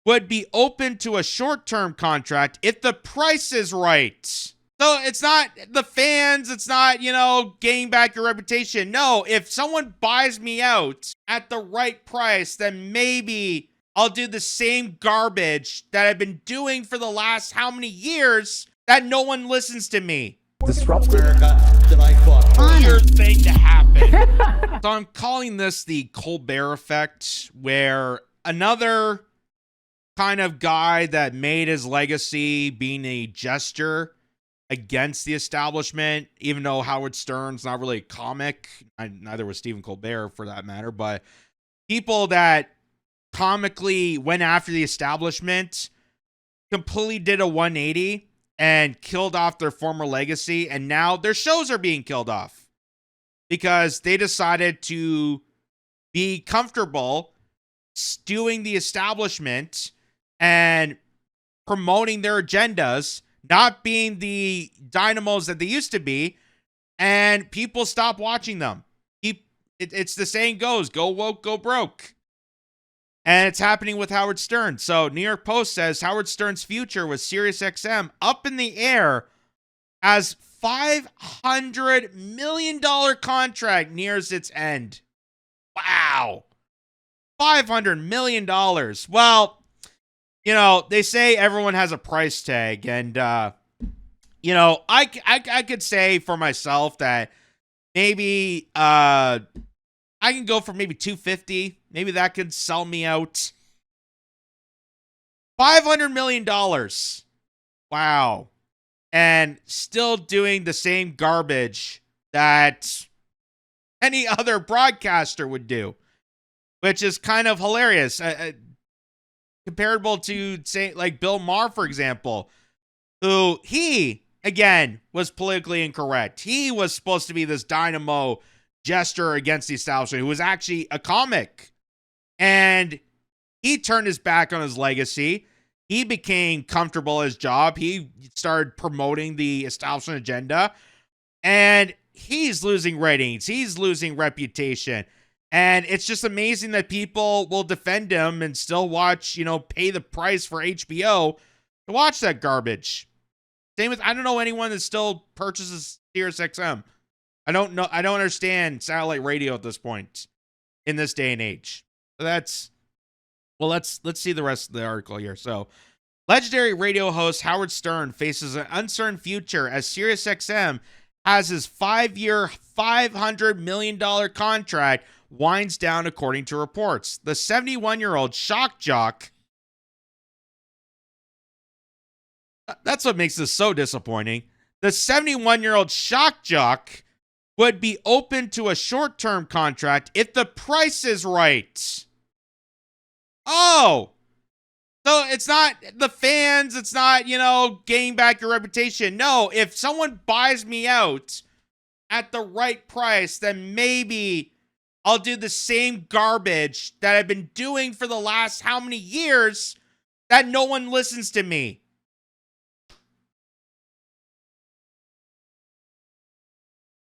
would be open to a short-term contract if the price is right. So it's not the fans, it's not, gaining back your reputation. No, if someone buys me out at the right price, then maybe I'll do the same garbage that I've been doing for the last how many years that no one listens to me. Disruptive. Weird thing to happen. So I'm calling this the Colbert effect, where another kind of guy that made his legacy being a jester against the establishment, even though Howard Stern's not really a comic, neither was Stephen Colbert for that matter, but people that comically went after the establishment completely did a 180 and killed off their former legacy, and now their shows are being killed off because they decided to be comfortable stewing the establishment and promoting their agendas, not being the dynamos that they used to be, and people stop watching them. It's the saying goes, go woke, go broke. And it's happening with Howard Stern. So New York Post says Howard Stern's future with SiriusXM up in the air as $500 million contract nears its end. Wow. $500 million. Well, they say everyone has a price tag. And, I could say for myself that maybe I can go for maybe $250. Maybe that could sell me out. $500 million. Wow. And still doing the same garbage that any other broadcaster would do, which is kind of hilarious. Comparable to, say, like Bill Maher, for example, who he, again, was politically incorrect. He was supposed to be this dynamo jester against the establishment who was actually a comic. And he turned his back on his legacy. He became comfortable at his job. He started promoting the establishment agenda. And he's losing ratings. He's losing reputation. And it's just amazing that people will defend him and still watch, pay the price for HBO to watch that garbage. Same with, I don't know anyone that still purchases SiriusXM. I don't understand satellite radio at this point in this day and age. So let's see the rest of the article here. So, legendary radio host Howard Stern faces an uncertain future as SiriusXM has his 5-year, $500 million contract winds down, according to reports. The 71-year-old shock jock. That's what makes this so disappointing. The 71-year-old shock jock would be open to a short-term contract if the price is right. Oh, so it's not the fans, it's not, gaining back your reputation. No, if someone buys me out at the right price, then maybe I'll do the same garbage that I've been doing for the last how many years that no one listens to me.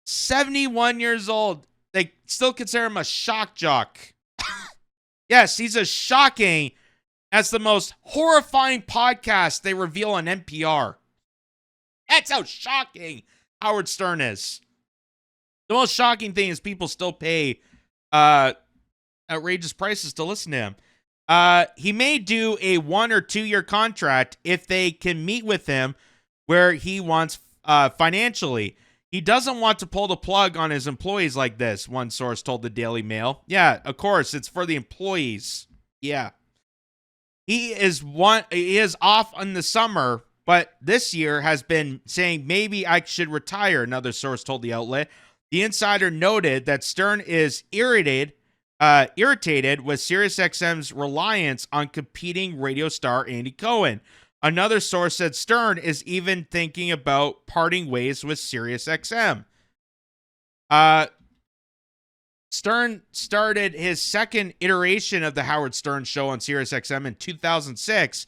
"71 years old. They still consider him a shock jock." Yes, he's as shocking as the most horrifying podcast they reveal on NPR. That's how shocking Howard Stern is. The most shocking thing is people still pay outrageous prices to listen to him. He may do a 1 or 2 year contract if they can meet with him where he wants financially. He doesn't want to pull the plug on his employees like this, one source told the Daily Mail. Yeah, of course, it's for the employees. Yeah. He is off in the summer, but this year has been saying maybe I should retire, another source told the outlet. The insider noted that Stern is irritated with SiriusXM's reliance on competing radio star Andy Cohen. Another source said Stern is even thinking about parting ways with SiriusXM. Stern started his second iteration of the Howard Stern Show on SiriusXM in 2006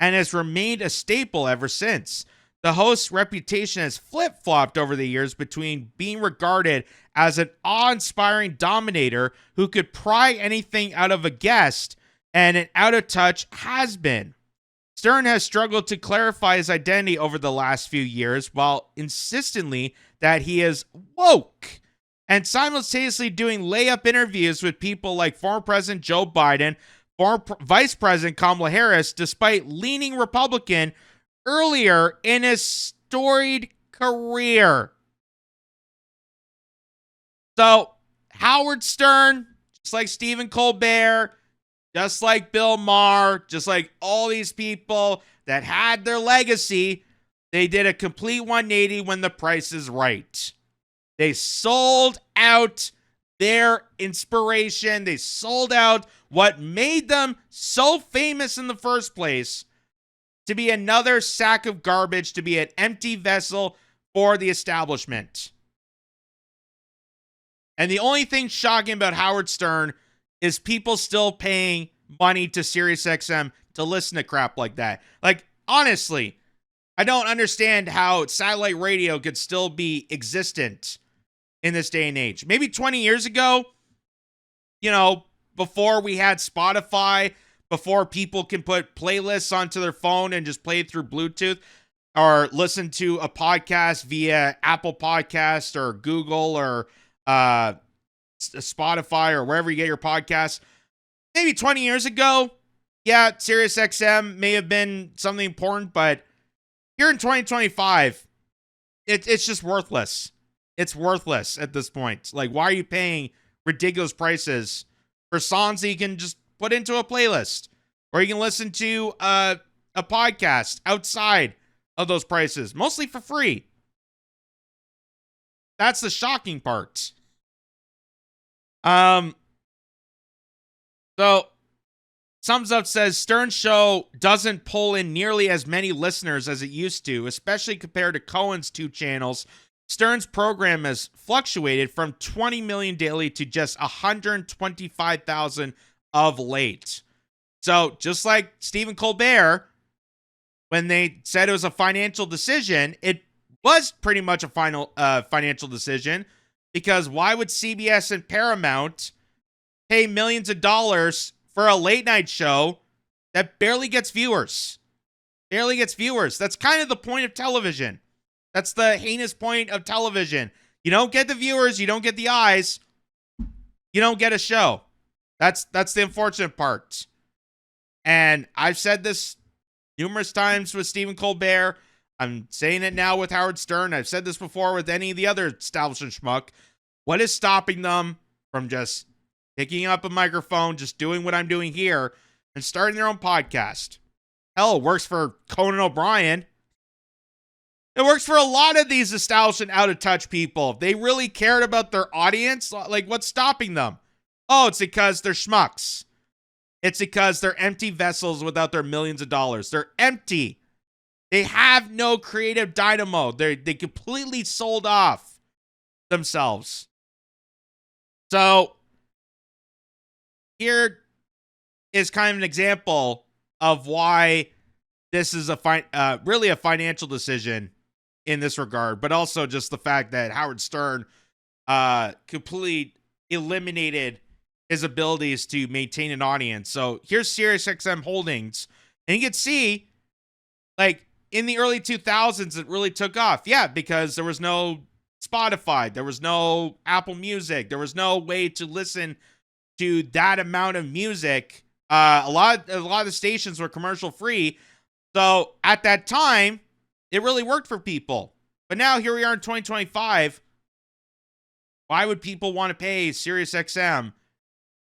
and has remained a staple ever since. The host's reputation has flip-flopped over the years between being regarded as an awe-inspiring dominator who could pry anything out of a guest and an out-of-touch has-been. Stern has struggled to clarify his identity over the last few years while insistently that he is woke and simultaneously doing layup interviews with people like former President Joe Biden, former Vice President Kamala Harris, despite leaning Republican earlier in his storied career. So, Howard Stern, just like Stephen Colbert, just like Bill Maher, just like all these people that had their legacy, they did a complete 180 when the price is right. They sold out their inspiration. They sold out what made them so famous in the first place to be another sack of garbage, to be an empty vessel for the establishment. And the only thing shocking about Howard Stern is people still paying money to SiriusXM to listen to crap like that. Like, honestly, I don't understand how satellite radio could still be existent in this day and age. Maybe 20 years ago, before we had Spotify, before people can put playlists onto their phone and just play it through Bluetooth or listen to a podcast via Apple Podcast or Google or Spotify or wherever you get your podcasts. Maybe 20 years ago, yeah, SiriusXM may have been something important, but here in 2025, it's just worthless. It's worthless at this point. Like, why are you paying ridiculous prices for songs that you can just put into a playlist, or you can listen to a podcast outside of those prices, mostly for free? That's the shocking part. So, Sums Up says, Stern's show doesn't pull in nearly as many listeners as it used to, especially compared to Cohen's two channels. Stern's program has fluctuated from 20 million daily to just 125,000 of late. So, just like Stephen Colbert, when they said it was a financial decision, it was pretty much a financial decision, because why would CBS and Paramount pay millions of dollars for a late night show that barely gets viewers? Barely gets viewers. That's kind of the point of television. That's the heinous point of television. You don't get the viewers, you don't get the eyes, you don't get a show. That's the unfortunate part. And I've said this numerous times with Stephen Colbert. I'm saying it now with Howard Stern. I've said this before with any of the other establishment schmuck. What is stopping them from just picking up a microphone, just doing what I'm doing here, and starting their own podcast? Hell, it works for Conan O'Brien. It works for a lot of these establishment out-of-touch people. If they really cared about their audience, like, what's stopping them? Oh, it's because they're schmucks. It's because they're empty vessels without their millions of dollars. They're empty. They have no creative dynamo. They completely sold off themselves. So, here is kind of an example of why this is really a financial decision in this regard, but also just the fact that Howard Stern completely eliminated his abilities to maintain an audience. So here's SiriusXM Holdings, and you can see, like, in the early 2000s, it really took off. Yeah, because there was no Spotify, there was no Apple Music, there was no way to listen to that amount of music. A lot of the stations were commercial free. So at that time, it really worked for people. But now here we are in 2025. Why would people want to pay SiriusXM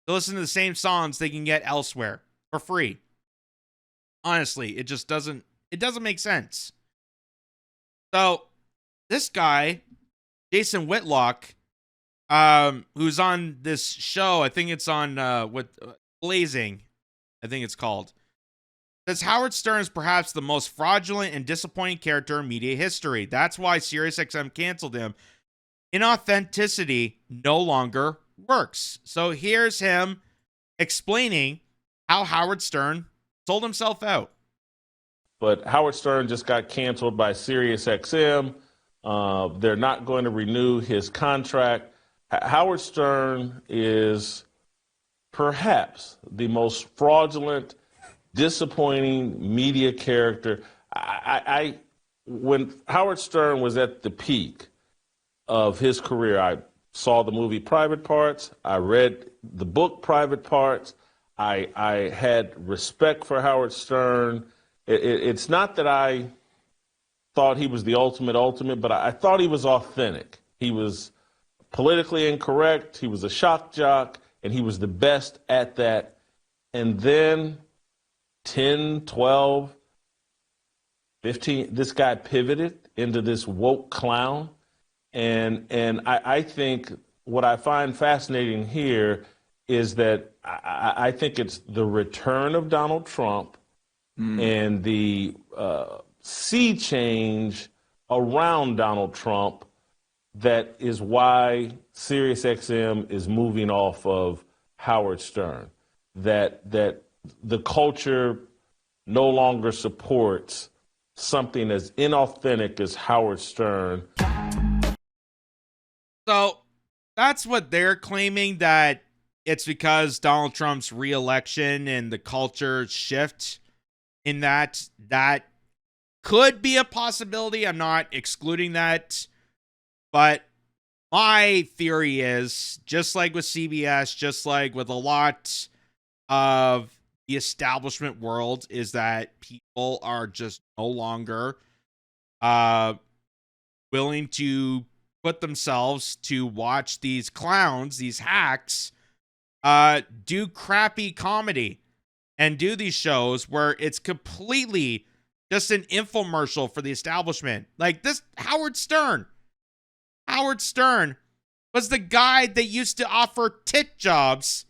to listen to the same songs they can get elsewhere for free? Honestly, it just doesn't make sense. So this guy, Jason Whitlock, who's on this show, I think it's on Blazing, I think it's called, says Howard Stern is perhaps the most fraudulent and disappointing character in media history. That's why SiriusXM canceled him. Inauthenticity no longer works. So here's him explaining how Howard Stern sold himself out. But Howard Stern just got canceled by SiriusXM. They're not going to renew his contract. Howard Stern is perhaps the most fraudulent, disappointing media character. When Howard Stern was at the peak of his career, I saw the movie Private Parts. I read the book Private Parts. I had respect for Howard Stern. It's not that I thought he was the ultimate, but I thought he was authentic. He was politically incorrect. He was a shock jock, and he was the best at that. And then 10, 12, 15, this guy pivoted into this woke clown. And I think what I find fascinating here is that I think it's the return of Donald Trump and the sea change around Donald Trump that is why SiriusXM is moving off of Howard Stern. That the culture no longer supports something as inauthentic as Howard Stern. So that's what they're claiming, that it's because Donald Trump's reelection and the culture shift in that could be a possibility. I'm not excluding that. But my theory is, just like with CBS, just like with a lot of the establishment world, is that people are just no longer willing to put themselves to watch these clowns, these hacks, do crappy comedy and do these shows where it's completely just an infomercial for the establishment. Like this, Howard Stern was the guy that used to offer tit jobs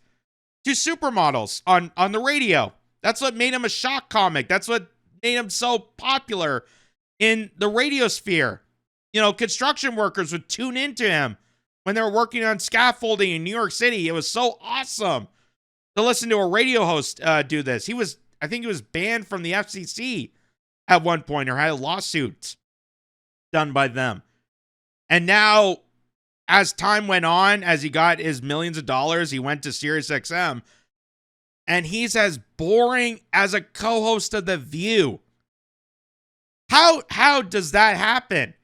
to supermodels on the radio. That's what made him a shock comic. That's what made him so popular in the radio sphere. You know, construction workers would tune into him when they were working on scaffolding in New York City. It was so awesome to listen to a radio host do this. I think he was banned from the FCC at one point, or had a lawsuit done by them. And now, as time went on, as he got his millions of dollars, he went to SiriusXM, and he's as boring as a co-host of The View. How does that happen?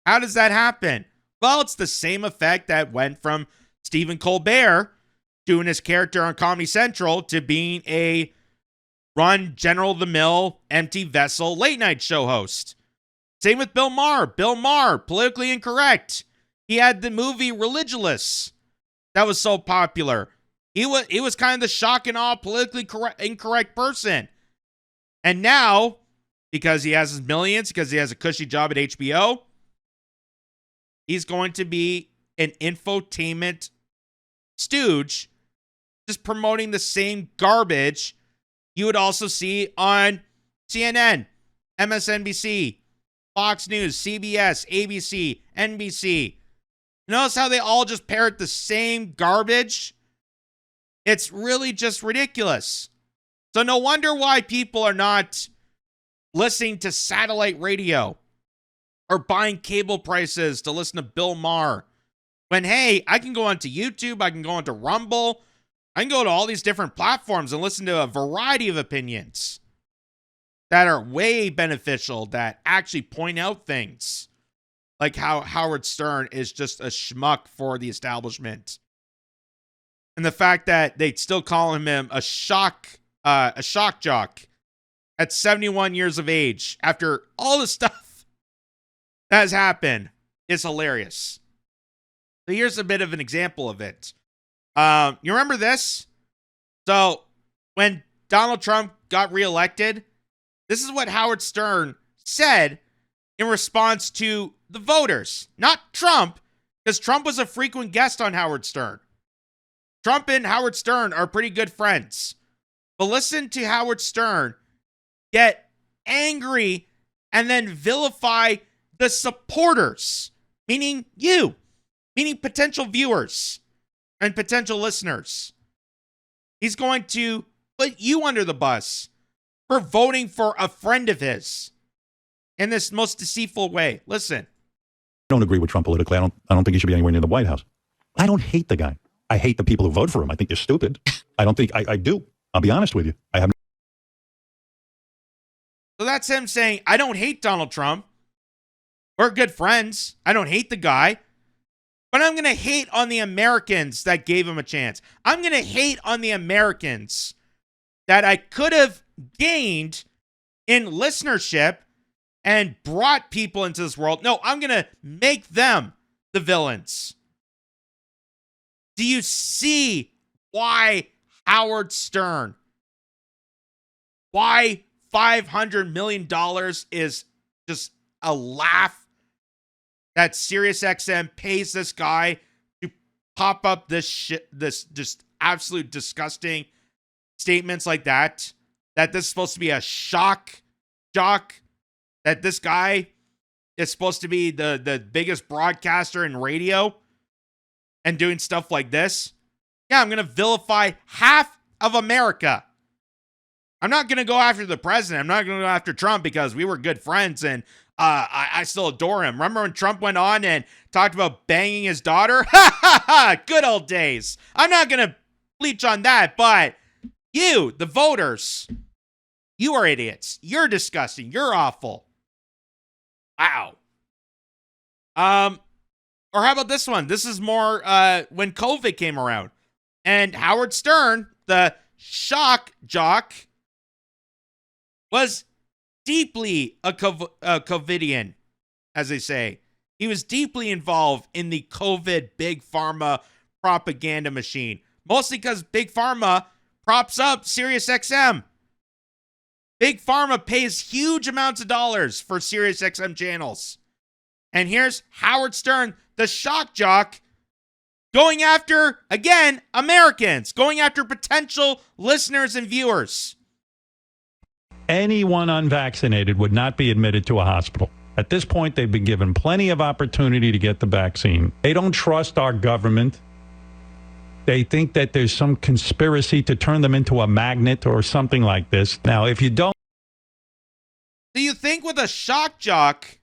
How does that happen? Well, it's the same effect that went from Stephen Colbert doing his character on Comedy Central to being a run general-of-the-mill, empty vessel late-night show host. Same with Bill Maher. Bill Maher, politically incorrect. He had the movie Religulous that was so popular. He was kind of the shock and awe, politically incorrect person. And now, because he has his millions, because he has a cushy job at HBO, he's going to be an infotainment stooge, just promoting the same garbage you would also see on CNN, MSNBC, Fox News, CBS, ABC, NBC. Notice how they all just parrot the same garbage? It's really just ridiculous. So no wonder why people are not listening to satellite radio or buying cable prices to listen to Bill Maher. When, hey, I can go onto YouTube, I can go onto Rumble, I can go to all these different platforms and listen to a variety of opinions that are way beneficial, that actually point out things. Like how Howard Stern is just a schmuck for the establishment. And the fact that they still call him a shock jock at 71 years of age after all the stuff that has happened is hilarious. So here's a bit of an example of it. You remember this? So when Donald Trump got reelected, this is what Howard Stern said in response to the voters, not Trump, because Trump was a frequent guest on Howard Stern. Trump and Howard Stern are pretty good friends. But listen to Howard Stern get angry and then vilify the supporters, meaning you, meaning potential viewers and potential listeners. He's going to put you under the bus for voting for a friend of his in this most deceitful way. Listen. I don't agree with Trump politically. I don't think he should be anywhere near the White House. I don't hate the guy. I hate the people who vote for him. I think they're stupid. I don't think I do. I'll be honest with you. I have. So that's him saying, I don't hate Donald Trump. We're good friends. I don't hate the guy. But I'm going to hate on the Americans that gave him a chance. I'm going to hate on the Americans that I could have gained in listenership and brought people into this world. No, I'm going to make them the villains. Do you see why Howard Stern, why $500 million is just a laugh that SiriusXM pays this guy to pop up this shit, this just absolute disgusting statements like that this is supposed to be a shock jock, that this guy is supposed to be the biggest broadcaster in radio and doing stuff like this? Yeah, I'm going to vilify half of America. I'm not going to go after the president. I'm not going to go after Trump because we were good friends and I still adore him. Remember when Trump went on and talked about banging his daughter? Ha ha ha! Good old days. I'm not going to bleach on that, but you, the voters, you are idiots. You're disgusting. You're awful. Wow. Or how about this one? This is more when COVID came around. And Howard Stern, the shock jock, was deeply a COVIDian, as they say. He was deeply involved in the COVID Big Pharma propaganda machine. Mostly because Big Pharma props up SiriusXM. Big Pharma pays huge amounts of dollars for SiriusXM channels. And here's Howard Stern, the shock jock, going after, again, Americans, going after potential listeners and viewers. Anyone unvaccinated would not be admitted to a hospital. At this point, they've been given plenty of opportunity to get the vaccine. They don't trust our government. They think that there's some conspiracy to turn them into a magnet or something like this. Now, if you don't... Do you think with a shock jock,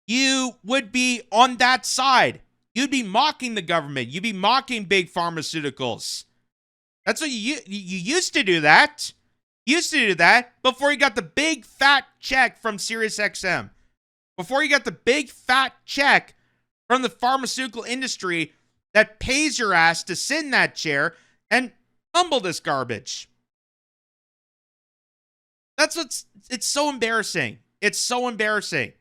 you would be on that side? You'd be mocking the government. You'd be mocking big pharmaceuticals. That's what you used to do that. Used to do that before you got the big fat check from SiriusXM. Before you got the big fat check from the pharmaceutical industry that pays your ass to sit in that chair and mumble this garbage. It's so embarrassing. It's so embarrassing.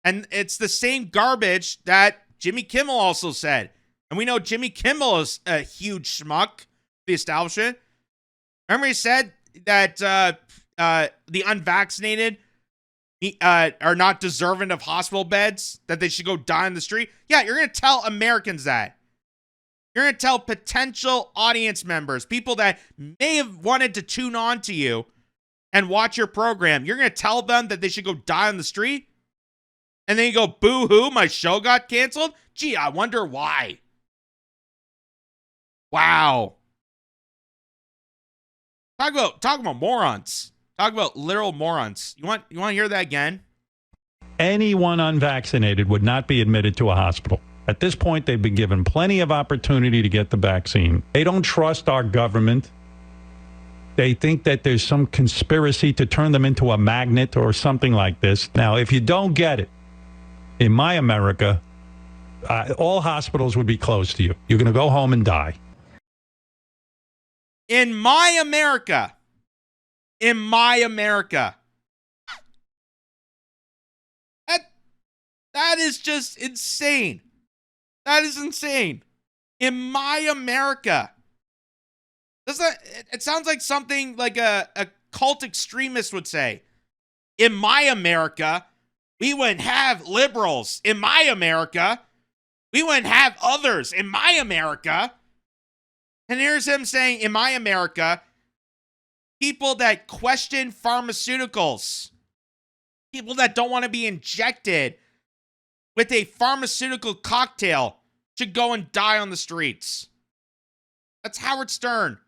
And it's the same garbage that Jimmy Kimmel also said. And we know Jimmy Kimmel is a huge schmuck, the establishment. Remember he said that the unvaccinated are not deserving of hospital beds, that they should go die on the street? Yeah, you're going to tell Americans that. You're going to tell potential audience members, people that may have wanted to tune on to you and watch your program. You're going to tell them that they should go die on the street? And then you go, boo-hoo, my show got canceled? Gee, I wonder why. Wow. Talk about morons. Talk about literal morons. You want to hear that again? Anyone unvaccinated would not be admitted to a hospital. At this point, they've been given plenty of opportunity to get the vaccine. They don't trust our government. They think that there's some conspiracy to turn them into a magnet or something like this. Now, if you don't get it, in my America, all hospitals would be closed to you. You're going to go home and die. In my America. In my America. That is just insane. That is insane. In my America. It sounds like something like a cult extremist would say. In my America, we wouldn't have liberals. In my America, we wouldn't have others. In my America. And here's him saying, in my America, people that question pharmaceuticals, people that don't want to be injected with a pharmaceutical cocktail should go and die on the streets. That's Howard Stern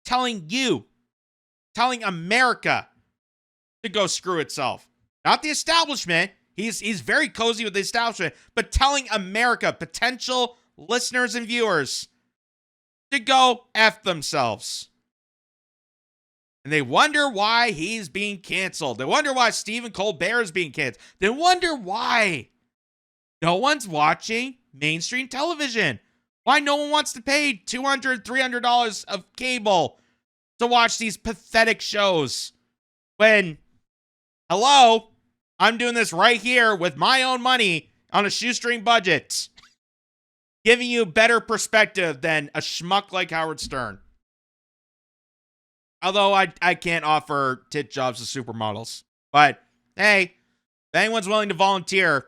telling America to go screw itself. Not the establishment. He's very cozy with the establishment, but telling America, potential listeners and viewers, to go F themselves. And they wonder why he's being canceled. They wonder why Stephen Colbert is being canceled. They wonder why no one's watching mainstream television. Why no one wants to pay $200, $300 of cable to watch these pathetic shows. When, hello, I'm doing this right here with my own money on a shoestring budget, giving you better perspective than a schmuck like Howard Stern. Although I can't offer tit jobs to supermodels. But, hey, if anyone's willing to volunteer,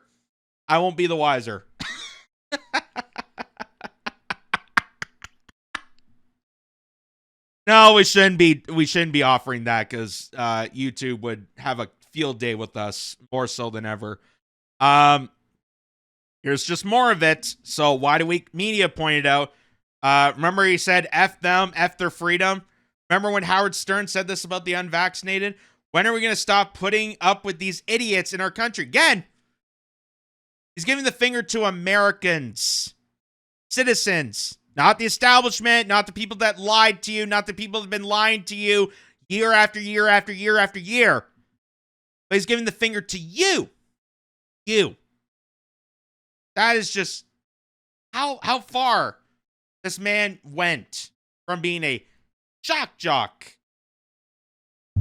I won't be the wiser. No, we shouldn't be offering that, because YouTube would have a field day with us, more so than ever. Here's just more of it. So Wide Awake Media pointed out, remember he said F them, F their freedom? Remember when Howard Stern said this about the unvaccinated? When are we going to stop putting up with these idiots in our country? Again, he's giving the finger to Americans, citizens, not the establishment, not the people that lied to you, not the people that have been lying to you year after year after year after year. But he's giving the finger to you. You. That is just how far this man went from being a shock jock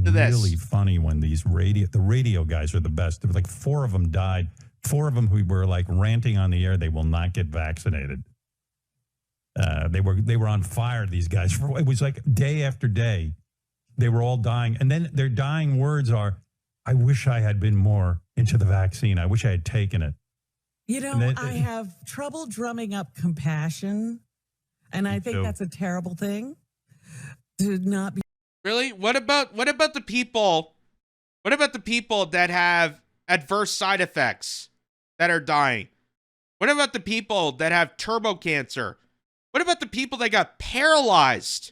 to this. Really funny when the radio guys are the best. There were like 4 of them died. 4 of them who were like ranting on the air. They will not get vaccinated. They were on fire. These guys. It was like day after day. They were all dying, and then their dying words are, "I wish I had been more into the vaccine. I wish I had taken it." You know, I have trouble drumming up compassion, and I think that's a terrible thing to not be. Really? What about the people? What about the people that have adverse side effects that are dying? What about the people that have turbo cancer? What about the people that got paralyzed?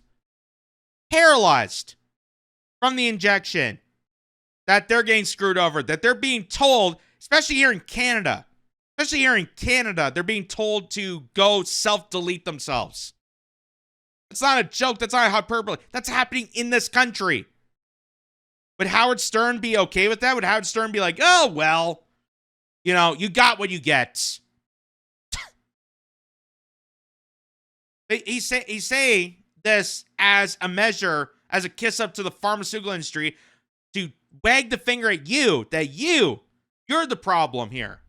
Paralyzed from the injection. That they're getting screwed over. That they're being told, especially here in Canada, they're being told to go self-delete themselves. It's not a joke. That's not a hyperbole. That's happening in this country. Would Howard Stern be okay with that? Would Howard Stern be like, oh, well, you know, you got what you get? He's saying this as a measure, as a kiss up to the pharmaceutical industry, to wag the finger at you, that you're the problem here.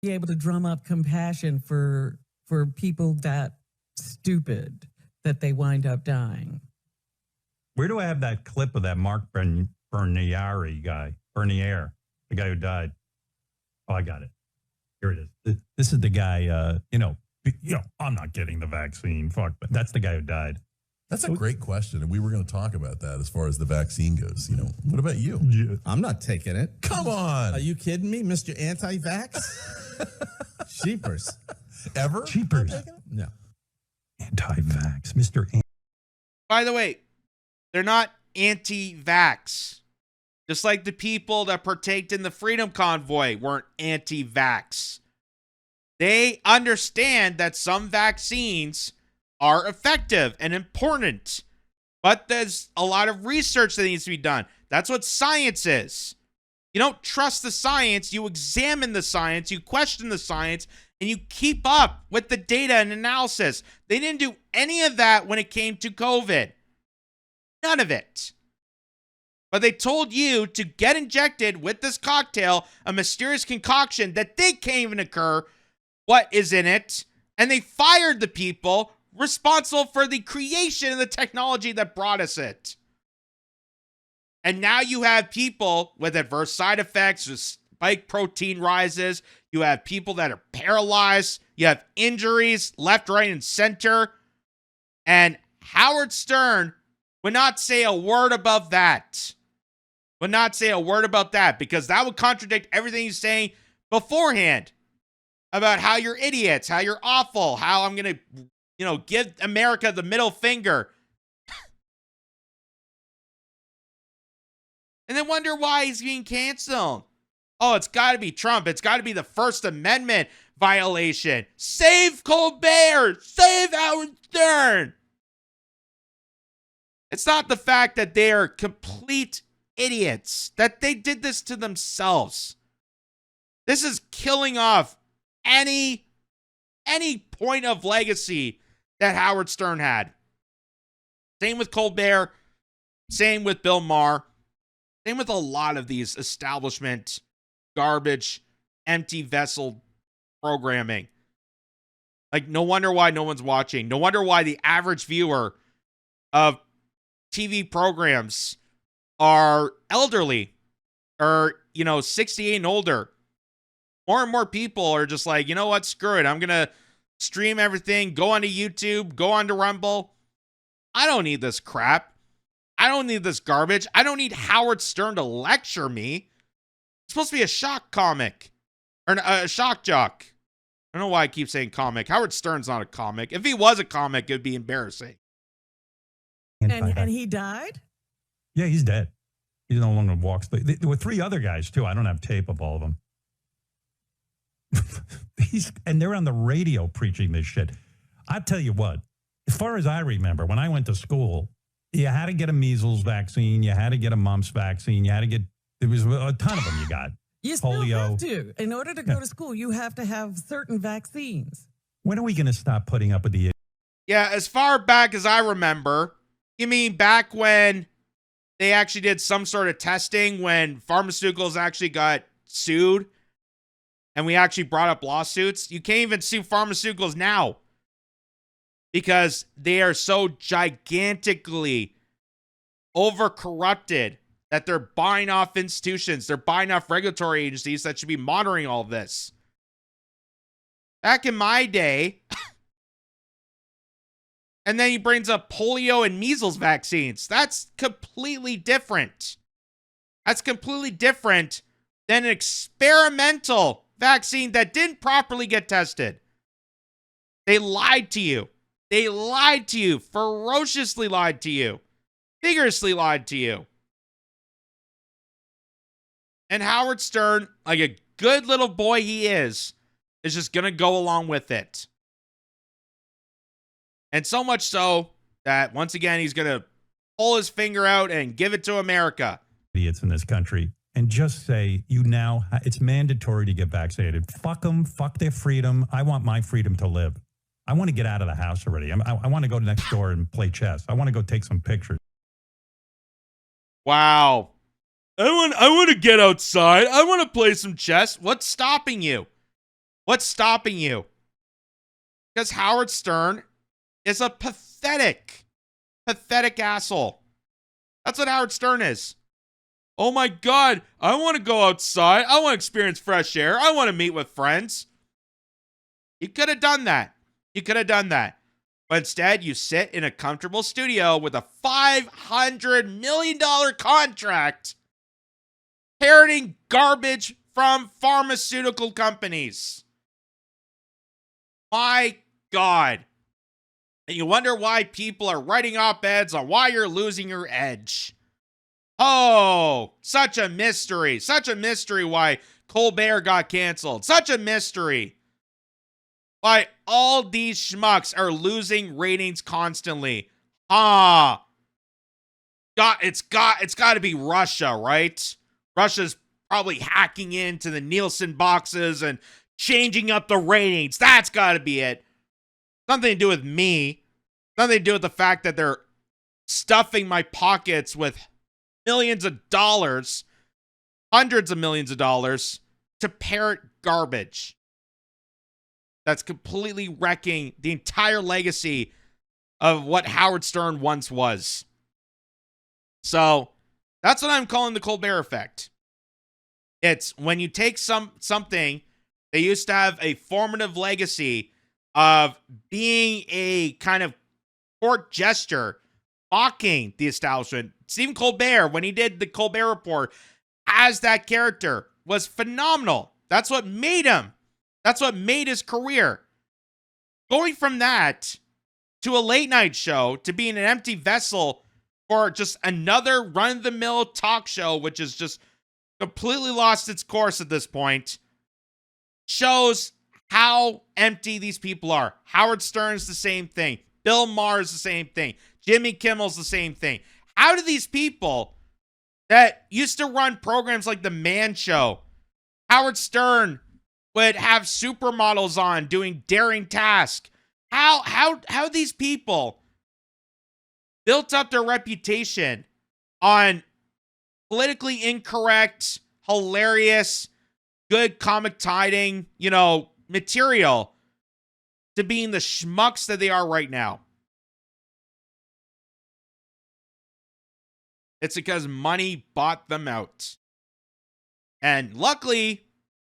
Be able to drum up compassion for people that stupid that they wind up dying. Where do I have that clip of that Mark Bernier guy? Bernier, the guy who died. Oh, I got it. Here it is. This is the guy, I'm not getting the vaccine. Fuck, but that's the guy who died. That's a great question, and we were going to talk about that as far as the vaccine goes. You know, what about you? Yeah. I'm not taking it. Come on. Are you kidding me, Mr. Anti-Vax? Sheepers. Ever? Cheapers. No. Anti-vax. Mr. By the way, they're not anti-vax. Just like the people that partaked in the Freedom Convoy weren't anti-vax. They understand that some vaccines are effective and important, but there's a lot of research that needs to be done. That's what science is. You don't trust the science, you examine the science, you question the science, and you keep up with the data and analysis. They didn't do any of that when it came to COVID. None of it. But they told you to get injected with this cocktail, a mysterious concoction that they can't even occur what is in it, and they fired the people responsible for the creation of the technology that brought us it. And now you have people with adverse side effects, with spike protein rises. You have people that are paralyzed. You have injuries left, right, and center. And Howard Stern would not say a word about that. Would not say a word about that, because that would contradict everything he's saying beforehand about how you're idiots, how you're awful, how I'm going to, give America the middle finger. And then wonder why he's being canceled. Oh, it's got to be Trump. It's got to be the First Amendment violation. Save Colbert. Save Howard Stern. It's not the fact that they are complete idiots, that they did this to themselves. This is killing off any point of legacy that Howard Stern had. Same with Colbert. Same with Bill Maher. Same with a lot of these establishment garbage, empty vessel programming. Like, no wonder why no one's watching. No wonder why the average viewer of TV programs are elderly or, 68 and older. More and more people are just like, you know what? Screw it. I'm going to stream everything, go onto YouTube, go onto Rumble. I don't need this crap. I don't need this garbage. I don't need Howard Stern to lecture me. It's supposed to be a shock comic or a shock jock. I don't know why I keep saying comic. Howard Stern's not a comic. If he was a comic, it'd be embarrassing. And he died? Yeah, he's dead. He no longer walks. There were 3 other guys, too. I don't have tape of all of them. And they're on the radio preaching this shit. I tell you what, as far as I remember, when I went to school, you had to get a measles vaccine. You had to get a mumps vaccine. There was a ton of them you got. You still have to. In order to go to school, you have to have certain vaccines. When are we going to stop putting up with the... Yeah, as far back as I remember, you mean back when they actually did some sort of testing, when pharmaceuticals actually got sued and we actually brought up lawsuits? You can't even sue pharmaceuticals now because they are so gigantically over-corrupted that they're buying off institutions. They're buying off regulatory agencies that should be monitoring all of this. Back in my day, and then he brings up polio and measles vaccines. That's completely different. That's completely different than an experimental vaccine that didn't properly get tested. They lied to you. They lied to you. Ferociously lied to you. Vigorously lied to you. And Howard Stern, like a good little boy he is just going to go along with it. And so much so that, once again, he's going to pull his finger out and give it to America. Idiots in this country. And just say, it's mandatory to get vaccinated. Fuck them. Fuck their freedom. I want my freedom to live. I want to get out of the house already. I want to go next door and play chess. I want to go take some pictures. Wow. I want to get outside. I want to play some chess. What's stopping you? What's stopping you? Because Howard Stern is a pathetic asshole. That's what Howard Stern is. Oh my God, I want to go outside. I want to experience fresh air. I want to meet with friends. You could have done that. But instead, you sit in a comfortable studio with a $500 million contract parroting garbage from pharmaceutical companies. My God. And you wonder why people are writing op-eds on why you're losing your edge. Oh, such a mystery. Such a mystery why Colbert got canceled. Such a mystery. Why all these schmucks are losing ratings constantly. It's got to be Russia, right? Russia's probably hacking into the Nielsen boxes and changing up the ratings. That's got to be it. Nothing to do with me. Nothing to do with the fact that they're stuffing my pockets with millions of dollars, hundreds of millions of dollars to parrot garbage. That's completely wrecking the entire legacy of what Howard Stern once was. So that's what I'm calling the Colbert effect. It's when you take something that used to have a formative legacy of being a kind of court gesture, mocking the establishment. Stephen Colbert, when he did the Colbert Report as that character, was phenomenal. That's what made him. That's what made his career. Going from that to a late night show to being an empty vessel for just another run-of-the-mill talk show, which has just completely lost its course at this point, shows how empty these people are. Howard Stern's the same thing. Bill Maher's the same thing. Jimmy Kimmel's the same thing. How do these people that used to run programs like The Man Show, Howard Stern would have supermodels on doing daring tasks. How these people built up their reputation on politically incorrect, hilarious, good comic tiding, material to being the schmucks that they are right now. It's because money bought them out. And luckily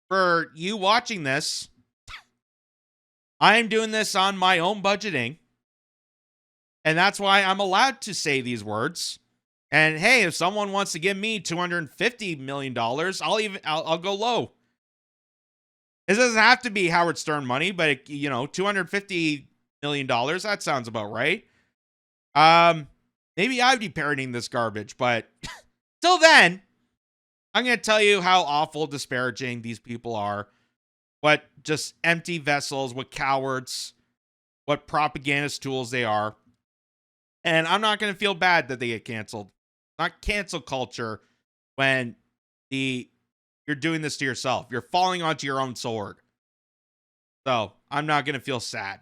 for you watching this, I'm doing this on my own budgeting. And that's why I'm allowed to say these words. And hey, if someone wants to give me $250 million, I'll go low. It doesn't have to be Howard Stern money, but $250 million, that sounds about right. Maybe I'd be parroting this garbage, but till then, I'm going to tell you how awful, disparaging these people are. What just empty vessels, what cowards, what propagandist tools they are. And I'm not going to feel bad that they get canceled. Not cancel culture when you're doing this to yourself. You're falling onto your own sword. So I'm not going to feel sad.